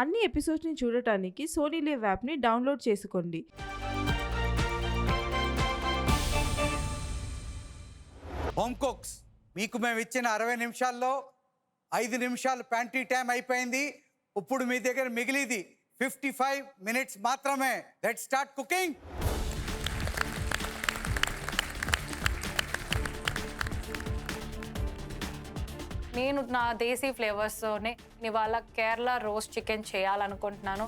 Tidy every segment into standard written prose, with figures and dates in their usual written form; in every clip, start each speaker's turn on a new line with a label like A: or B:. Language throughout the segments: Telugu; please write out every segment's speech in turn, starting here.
A: అన్ని ఎపిసోడ్స్ని చూడటానికి సోనీ లివ్ యాప్ని డౌన్లోడ్ చేసుకోండి.
B: హోమ్ కుక్స్, మీకు మేము ఇచ్చిన 60 నిమిషాల్లో 5 నిమిషాలు ప్యాంట్రీ టైం అయిపోయింది. ఇప్పుడు మీ దగ్గర మిగిలిది 55 minutes మాత్రమే. Let's start cooking.
C: నేను నా దేశీ ఫ్లేవర్స్తోనే ఇవాళ కేరళ రోస్ట్ చికెన్ చేయాలనుకుంటున్నాను.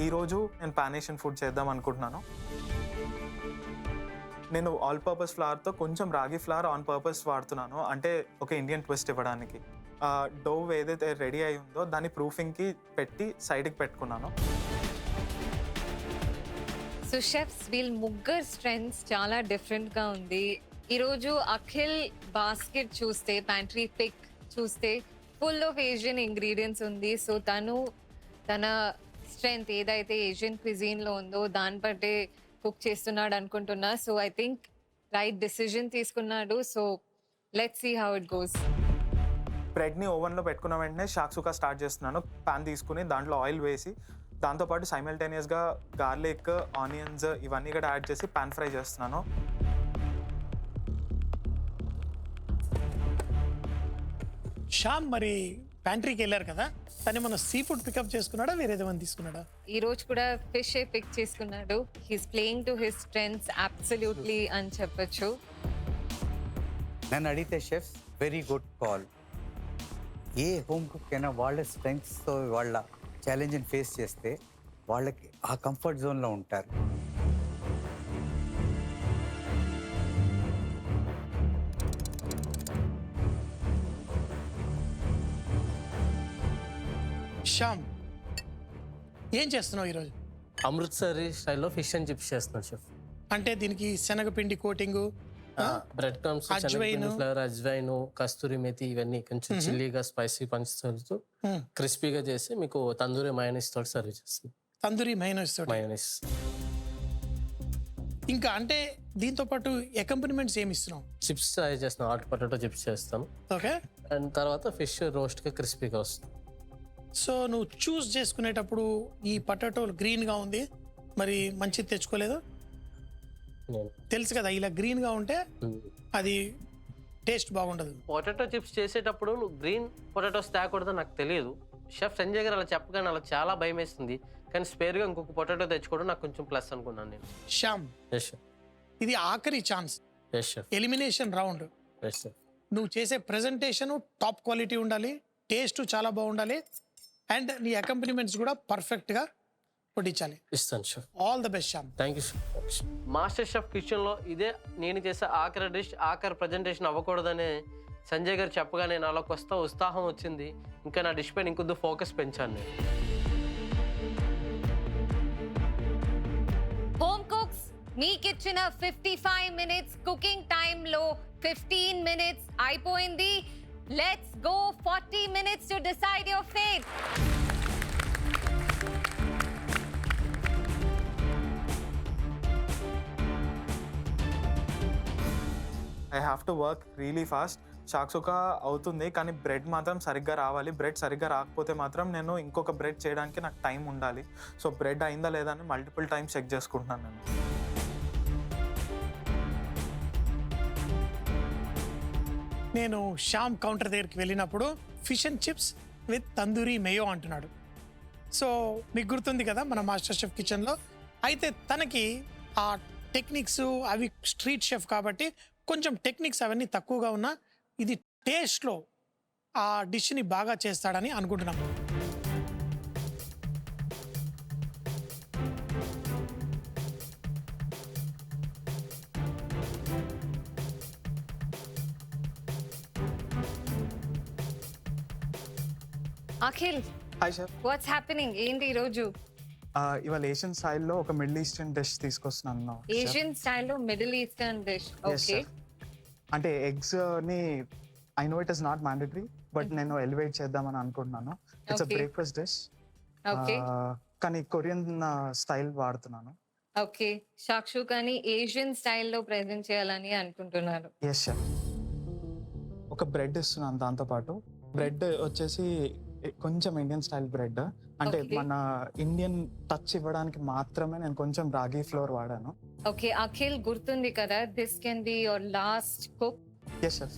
D: ఈరోజు నేను పాన్ ఏషియన్ ఫుడ్ చేద్దాం అనుకుంటున్నాను. నేను ఆల్ పర్పస్ ఫ్లవర్తో కొంచెం రాగి ఫ్లవర్ ఆన్ పర్పస్ వాడుతున్నాను, అంటే ఒక ఇండియన్ ట్విస్ట్ ఇవ్వడానికి. డో ఏదైతే రెడీ అయి ఉందో దాన్ని ప్రూఫింగ్కి పెట్టి సైడ్కి పెట్టుకున్నాను.
E: సో షెఫ్స్ వీళ్ళ ముగ్గురు స్ట్రెంగ్స్ చాలా డిఫరెంట్గా ఉంది. ఈరోజు అఖిల్ బాస్కెట్ చూస్తే, ప్యాంట్రీ పిక్ చూస్తే ఫుల్ ఆఫ్ ఏషియన్ ఇంగ్రీడియంట్స్ ఉంది. సో తన స్ట్రెంగ్త్ ఏదైతే ఏషియన్ క్విజీన్లో ఉందో దాన్ని బట్టే కుక్ చేస్తున్నాడు అనుకుంటున్నా. So I think right decision తీసుకున్నాడు. So let's see how it goes.
D: బ్రెడ్ని ఓవెన్లో పెట్టుకున్న వెంటనే షాక్సుకా స్టార్ట్ చేస్తున్నాను. పాన్ తీసుకుని దాంట్లో ఆయిల్ వేసి దాంతోపాటు సైమల్టేనియస్గా గార్లిక్, ఆనియన్స్ ఇవన్నీ కూడా యాడ్ చేసి పాన్ ఫ్రై చేస్తున్నాను.
F: శ్యామ్ మరి ప్యాంట్రీకి వెళ్ళారు కదా, తను మన సీ ఫుడ్ పికప్ చేసుకున్నాడా, వేరేదేమని తీసుకున్నాడా?
E: ఈ రోజు కూడా ఫిష్ పిక్ చేసుకున్నాడు. He's playing to his strengths absolutely అని చెప్పొచ్చు.
B: నన్ను అడిగితే షెఫ్స్ వెరీ గుడ్ కాల్. ఏ హోమ్ కుక్ అయినా వాళ్ళ స్ట్రెంగ్స్తో వాళ్ళ ఛాలెంజ్ని ఫేస్ చేస్తే వాళ్ళకి ఆ కంఫర్ట్ జోన్లో ఉంటారు.
F: శ్యామ్, ఏం చేస్తున్నావు ఈరోజు?
G: అమృత్సరి స్టైల్లో ఫిష్ అండ్ చిప్స్ చేస్తున్నాను షెఫ్.
F: అంటే దీనికి శనగపిండి coating,
G: bread crumbs, flavour, ajwain, kasturi methi ఇవన్నీ కొంచెం చిల్లీగా స్పైసీ పంచుతూ క్రిస్పీగా చేసి మీకు తందూరి మయోనీస్ తోటి సర్వ్ చేస్తుంది.
F: తందూరి మైనస్ తోటి.
G: మయోనీస్.
F: ఇంకా అంటే దీంతో పాటు అకంపనిమెంట్స్ ఏమి ఇస్తున్నావు?
G: చిప్స్ ట్రై చేస్తాను, హాట్ పొటాటో చిప్స్ చేస్తాను.
F: ఓకే.
G: అండ్ తర్వాత ఫిష్ రోస్ట్గా క్రిస్పీగా వస్తుంది.
F: సో నువ్వు చూస్ చేసుకునేటప్పుడు ఈ పొటాటో గ్రీన్గా ఉంది, మరి మంచిది తెచ్చుకోలేదు? తెలుసు కదా, ఇలా గ్రీన్గా ఉంటే అది టేస్ట్ బాగుండదు.
G: పొటాటో చిప్స్ చేసేటప్పుడు నువ్వు గ్రీన్ పొటాటోస్ తేకూడదు నాకు తెలియదు. షెఫ్ సంజయ్ గారు అలా చెప్పగానే అలా చాలా భయం వేస్తుంది. కానీ స్పేర్గా ఇంకొక పొటాటో తెచ్చుకోవడం నాకు కొంచెం ప్లస్ అనుకున్నాను నేను.
F: శ్యామ్, ఇది ఆఖరి ఛాన్స్, ఎలిమినేషన్ రౌండ్. నువ్వు చేసే ప్రెజెంటేషన్ టాప్ క్వాలిటీ ఉండాలి, టేస్ట్ చాలా బాగుండాలి, అండ్ నీ అకంపెనిమెంట్స్ కూడా పర్ఫెక్ట్గా పొట్టించాలి.
G: ఇస్తాను chef.
F: All the best Shyam.
G: Thank you. Master chef కిచెన్లో ఇదే నేను చేసే ఆఖరి డిష్, ఆఖరి ప్రజెంటేషన్ అవ్వకూడదని సంజయ్ గారు చెప్పగానే నాలో కొత్త ఉత్సాహం వచ్చింది. ఇంకా నా డిష్ పైన ఇంకొద్దు ఫోకస్ పెంచాను నేను.
E: హోమ్ కుక్స్ మీకిచ్చిన 55 minutes కుకింగ్ టైంలో 15 minutes అయిపోయింది. Let's go 40 minutes to decide your fate.
D: I have to work really fast. Shakshuka అవుతుంది కానీ బ్రెడ్ మాత్రం సరిగ్గా రావాలి. బ్రెడ్ సరిగ్గా రాకపోతే మాత్రం నేను ఇంకొక బ్రెడ్ చేయడానికి నాకు టైం ఉండాలి. సో బ్రెడ్ అయిందా లేదా అని మల్టిపుల్ టైమ్స్ చెక్ చేసుకుంటున్నాను నేను.
F: నేను శ్యామ్ కౌంటర్ దగ్గరికి వెళ్ళినప్పుడు fish and chips with tandoori Mayo అంటున్నాడు. సో మీకు గుర్తుంది కదా మన మాస్టర్ షెఫ్ కిచెన్లో. అయితే తనకి ఆ టెక్నిక్స్ అవి స్ట్రీట్ షెఫ్ కాబట్టి కొంచెం టెక్నిక్స్ అవన్నీ తక్కువగా ఉన్నా ఇది టేస్ట్లో ఆ డిష్ని బాగా చేస్తాడని అనుకుంటున్నాము.
E: Akhil,
D: hi chef.
E: What's happening? ఏంటి ఈరోజు?
D: ఇవాళ ఏషియన్ స్టైల్లో ఒక మిడిల్ ఈస్టర్న్ డిష్ తీసుకొస్తున్నాను.
E: ఏషియన్ స్టైల్లో మిడిల్ ఈస్టర్న్ డిష్. ఓకే.
D: అంటే ఎగ్స్ని I know it is not mandatory but నేను ఎలివేట్ చేద్దామని అనుకుంటున్నాను. It's breakfast dish.
E: ఓకే.
D: కానీ కొరియన్ స్టైల్ వాడుతున్నాను.
E: ఓకే. షాక్షుకాని ఏషియన్ స్టైల్లో ప్రెజెంట్ చేయాలని అనుకుంటున్నారు.
D: Yes chef. ఒక బ్రెడ్ ఇస్తున్నాను, దాంతోపాటు బ్రెడ్ వచ్చేసి కొంచెం ఇండియన్ స్టైల్ బ్రెడ్, అంటే
E: Okay.
D: మన ఇండియన్ టచ్ ఇవ్వడానికి మాత్రమే నేను కొంచెం రాగి ఫ్లోర్ వాడాను.
E: ఓకే అఖిల్ గుర్తుంది కదా, this can be your last cook.
D: Yes chef.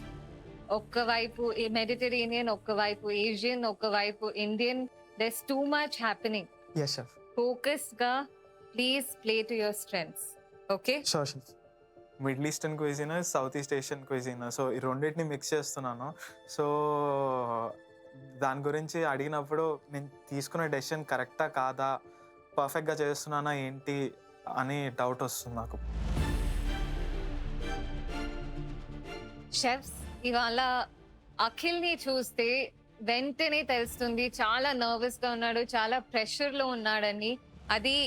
E: ఒక్కవైపు మెడిటరేనియన్, ఒక్కవైపు ఏషియన్, ఒక్కవైపు Indian. There's too much happening.
D: Yes chef.
E: Focus గా please play to your strengths. Okay
D: sure chef. Middle eastern cuisine, south east Asian cuisine, so ఈ రెండింటిని మిక్స్ చేస్తున్నాను. సో దాని గురించి అడిగినప్పుడు నేను తీసుకునే డెసిషన్ కరెక్టా కాదా, పర్ఫెక్ట్గా చేస్తున్నానా ఏంటి అని డౌట్ వస్తుంది నాకు.
E: షెఫ్స్ ఇవాళ అఖిల్ ని చూస్తే వెంటనే తెలుస్తుంది చాలా నర్వస్ గా ఉన్నాడు, చాలా ప్రెషర్ లో ఉన్నాడని. అది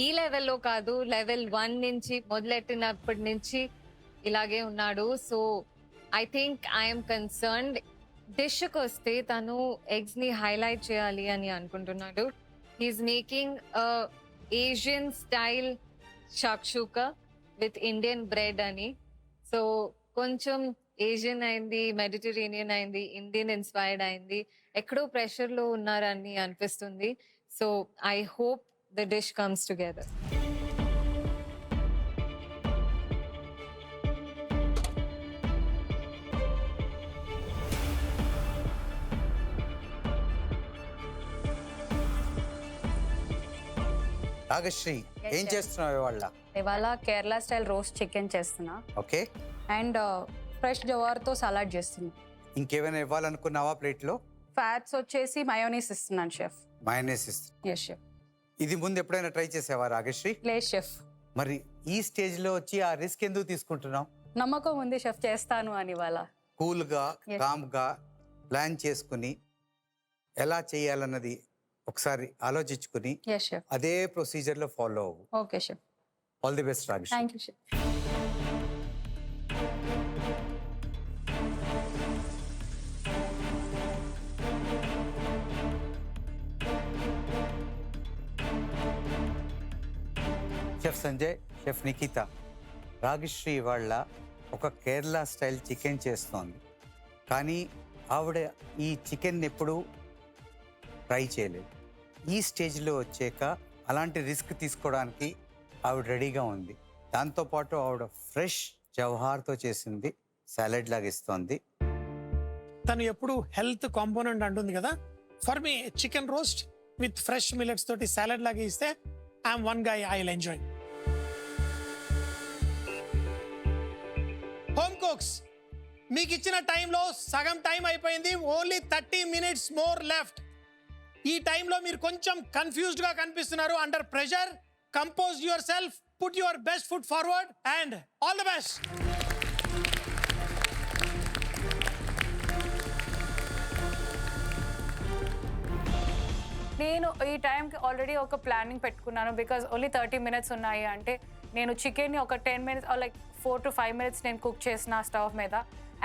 E: ఈ లెవెల్లో కాదు, లెవెల్ 1 నుంచి మొదలెట్టినప్పటి నుంచి ఇలాగే ఉన్నాడు. So I think I'm concerned. డిష్కి వస్తే తను ఎగ్స్ ని హైలైట్ చేయాలి అని అనుకుంటున్నాడు. He's making Asian style shakshuka with Indian bread అని. సో కొంచెం ఏషియన్ అయింది, మెడిటరేనియన్ అయింది, ఇండియన్ ఇన్స్పైర్డ్ అయింది. ఎక్కడో ప్రెషర్ లో ఉన్నారని అనిపిస్తుంది. So I hope the dish comes together.
B: Nagasri ఏం చేస్తున్నావు ఇవాళ?
C: ఇవాళ కేరళ స్టైల్ రోస్ట్ చికెన్ చేస్తున్నా
B: ఓకే,
C: అండ్ ఫ్రెష్ జవార్తో సలాడ్ చేస్తున్నా.
B: ఇంకేమైనా ఇవ్వాలనుకున్నావా ప్లేట్లో?
C: ఫ్యాట్స్ వచ్చేసి మయోనీస్ ఇస్తున్నాను షెఫ్.
B: మైనస్ ఇస్తా.
C: Yes chef.
B: ఇది ముందు ఎప్పుడైనా ట్రై చేసావా రాగశ్రీ?
C: లేదు షెఫ్.
B: మరి ఈ స్టేజ్ లో వచ్చి ఆ రిస్క్ ఎందుకు తీసుకుంటున్నావు?
C: నమ్మకం ఉంది షెఫ్ చేస్తాను అని. ఇవాళ
B: కూల్ గా
C: Yes.
B: కామ్ గా ప్లాన్ చేసుకుని ఎలా చేయాలన్నది ఒకసారి ఆలోచించుకుని
C: ఎస్ షెఫ్.
B: అదే ప్రొసీజర్ లో ఫాలో అవ్వు.
C: Okay chef.
B: All the best Ragasri.
C: Thank you chef.
B: Chef Sanjay, chef Nikhita, Ragasri వాళ్ళ ఒక కేరళ స్టైల్ చికెన్ చేస్తోంది, కానీ ఆవిడ ఈ చికెన్ ఎప్పుడు ట్రై చేయలేదు. ఈ స్టేజ్లో వచ్చాక అలాంటి రిస్క్ తీసుకోవడానికి ఆవిడ రెడీగా ఉంది. దాంతోపాటు ఆవిడ ఫ్రెష్ జవహార్తో చేసింది సాలెడ్ లాగా ఇస్తోంది.
F: తను ఎప్పుడు హెల్త్ కాంపోనెంట్ అంటుంది కదా. For me chicken roast with fresh millets తోటి సాలెడ్ లాగా ఇస్తే I'm one guy, I will enjoy. Home cooks, మీకు ఇచ్చిన టైంలో సగం టైం అయిపోయింది. Only 30 minutes more left. ఈ టైంలో మీరు కొంచెం కన్ఫ్యూజ్డ్ గా కనిపిస్తున్నారు. Under pressure, compose your self, put your best foot forward and all the best.
C: నేను ఈ టైంకి ఆల్రెడీ ఒక ప్లానింగ్ పెట్టుకున్నాను. బికాజ్ ఓన్లీ 30 minutes ఉన్నాయి అంటే నేను చికెన్ని ఒక 10 minutes లైక్ 4 to 5 minutes నేను కుక్ చేసిన స్టవ్ మీద,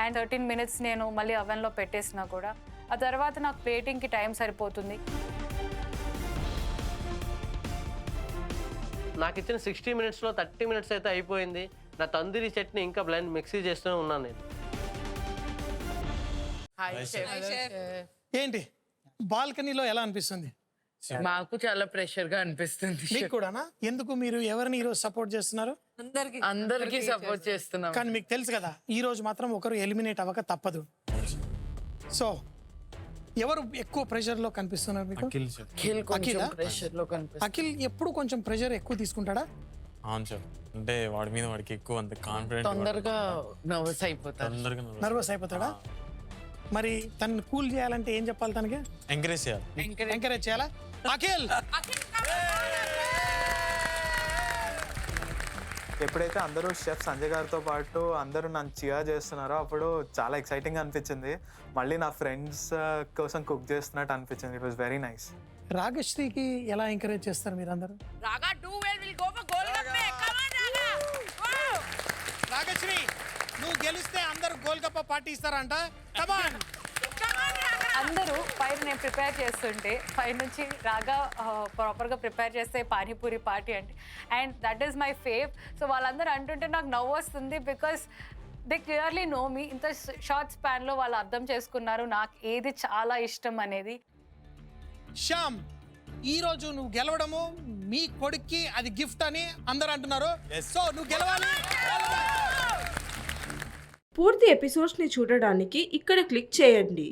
C: అండ్ 13 minutes నేను మళ్ళీ అవెన్లో పెట్టేసిన కూడా. ఆ తర్వాత నాకు ప్లేటింగ్కి టైం సరిపోతుంది.
G: నాకు ఇచ్చిన 60 minutesలో 30 minutes అయితే అయిపోయింది. నా తందూరి చట్నీ ఇంకా బ్లెండ్ మిక్సీ చేస్తూనే ఉన్నాను నేను.
F: ఏంటి బాల్కనీలో ఎలా అనిపిస్తుంది?
H: మాకు చాలా ప్రెషర్ గా అనిపిస్తుంది.
F: మీకు కూడానా? ఎందుకు మీరు ఎవరిని ఈరోజు సపోర్ట్ చేస్తున్నారు?
H: అందరికి సపోర్ట్ చేస్తున్నాం.
F: కానీ మీకు తెలుసు కదా, ఈ రోజు మాత్రం ఒకరు ఎలిమినేట్ అవ్వక తప్పదు. సో ఎవరు ఎక్కువ ప్రెషర్ లో కనిపిస్తున్నారు మీకు?
H: అఖిల్ కొంచెం
F: అఖిలా?
H: ప్రెషర్ లో కనిపిస్తుంది.
F: అఖిల్ ఎప్పుడు కొంచెం ప్రెషర్ ఎక్కువ తీసుకుంటాడా?
I: అవును సార్, అంటే వాడి మీద వాడికి ఎక్కువ అంత కాన్ఫిడెంట్,
H: తొందరగా నర్వస్ అయిపోతారు.
I: తొందరగా
F: నర్వస్ అయిపోతాడా? మరి తనని కూల్ చేయాలంటే ఏం చెప్పాలి? తనకి
I: ఎంకరేజ్ చేయాలి.
F: ఎంకరేజ్ చేయాలా? అఖిల్
D: ఎప్పుడైతే అందరూ షెఫ్ సంజయ్ గారితో పాటు అందరూ నన్ను చియర్ చేస్తున్నారో అప్పుడు చాలా ఎక్సైటింగ్ అనిపించింది. మళ్ళీ నా ఫ్రెండ్స్ కోసం కుక్ చేస్తున్నట్టు అనిపించింది. It was very nice.
F: రాగశ్రీకి ఎలా ఎంకరేజ్ చేస్తారు మీరందరూ? రాగశ్రీ, నువ్వు గెలిస్తే అందరూ గోల్గప్ప పార్టీ ఇస్తారంట. కమాన్.
C: అందరూ పైన నేను ప్రిపేర్ చేస్తుంటే పైనుంచి రాగా ప్రాపర్గా ప్రిపేర్ చేస్తే పానీపూరి పార్టీ అంటే, and that is my fave. So వాళ్ళందరూ అంటుంటే నాకు నవ్వు వస్తుంది. Because they clearly know me. ఇంత షార్ట్ స్పాన్లో వాళ్ళు అర్థం చేసుకున్నారు నాకు ఏది చాలా ఇష్టం అనేది.
F: శ్యామ్, ఈ రోజు నువ్వు గెలవడము మీ కొడుక్కి అది గిఫ్ట్ అని అందరూ అంటున్నారు. సో నువ్వు గెలవాలి.
A: పూర్తి ఎపిసోడ్స్ని చూడడానికి ఇక్కడ క్లిక్ చేయండి.